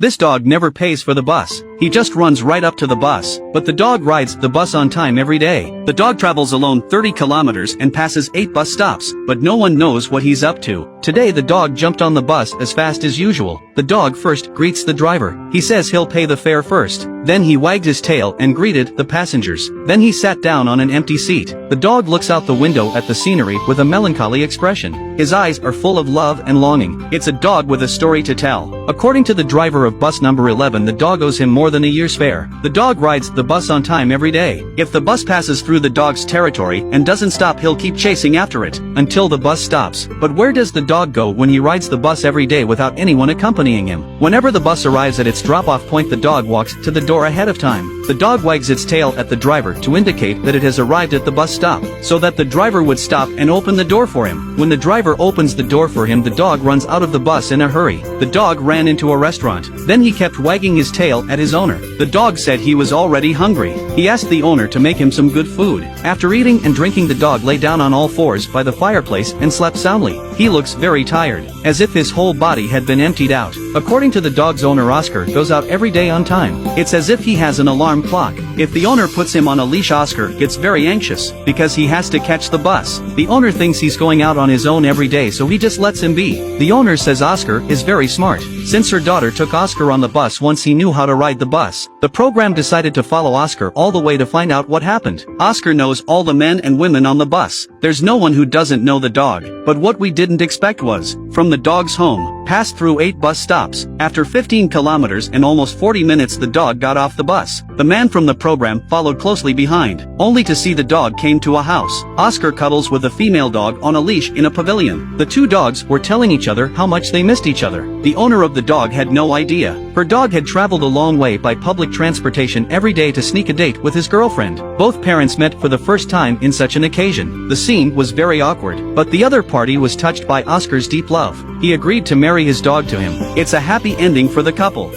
This dog never pays for the bus. He just runs right up to the bus. But the dog rides the bus on time every day. The dog travels alone 30 kilometers and passes 8 bus stops, but no one knows what he's up to. Today the dog jumped on the bus as fast as usual. The dog first greets the driver. He says he'll pay the fare first. Then he wagged his tail and greeted the passengers. Then he sat down on an empty seat. The dog looks out the window at the scenery with a melancholy expression. His eyes are full of love and longing. It's a dog with a story to tell. According to the driver of bus number 11, the dog owes him more than a year's fare. The dog rides the bus on time every day. If the bus passes through the dog's territory and doesn't stop, he'll keep chasing after it until the bus stops. But where does the dog go when he rides the bus every day without anyone accompanying him? Whenever the bus arrives at its drop-off point, the dog walks to the door ahead of time. The dog wags its tail at the driver to indicate that it has arrived at the bus stop, so that the driver would stop and open the door for him. When the driver opens the door for him, the dog runs out of the bus in a hurry. The dog ran into a restaurant. Then he kept wagging his tail at his owner. The dog said he was already hungry. He asked the owner to make him some good food. After eating and drinking, the dog lay down on all fours by the fireplace and slept soundly. He looks very tired, as if his whole body had been emptied out. According to the dog's owner, Oscar goes out every day on time. It's as if he has an alarm clock. If the owner puts him on a leash, Oscar gets very anxious because he has to catch the bus. The owner thinks he's going out on his own every day, so he just lets him be. The owner says Oscar is very smart. Since her daughter took Oscar on the bus once he knew how to ride the bus, the program decided to follow Oscar all the way to find out what happened. Oscar knows all the men and women on the bus. There's no one who doesn't know the dog. But what we didn't expect was, from the dog's home, passed through 8 bus stops. After 15 kilometers and almost 40 minutes, the dog got off the bus. The man from the program followed closely behind, only to see the dog came to a house. Oscar cuddles with a female dog on a leash in a pavilion. The two dogs were telling each other how much they missed each other. The owner of the dog had no idea. Her dog had traveled a long way by public transportation every day to sneak a date with his girlfriend. Both parents met for the first time in such an occasion. The scene was very awkward, but the other party was touched by Oscar's deep love. He agreed to marry his dog to him. It's a happy ending for the couple.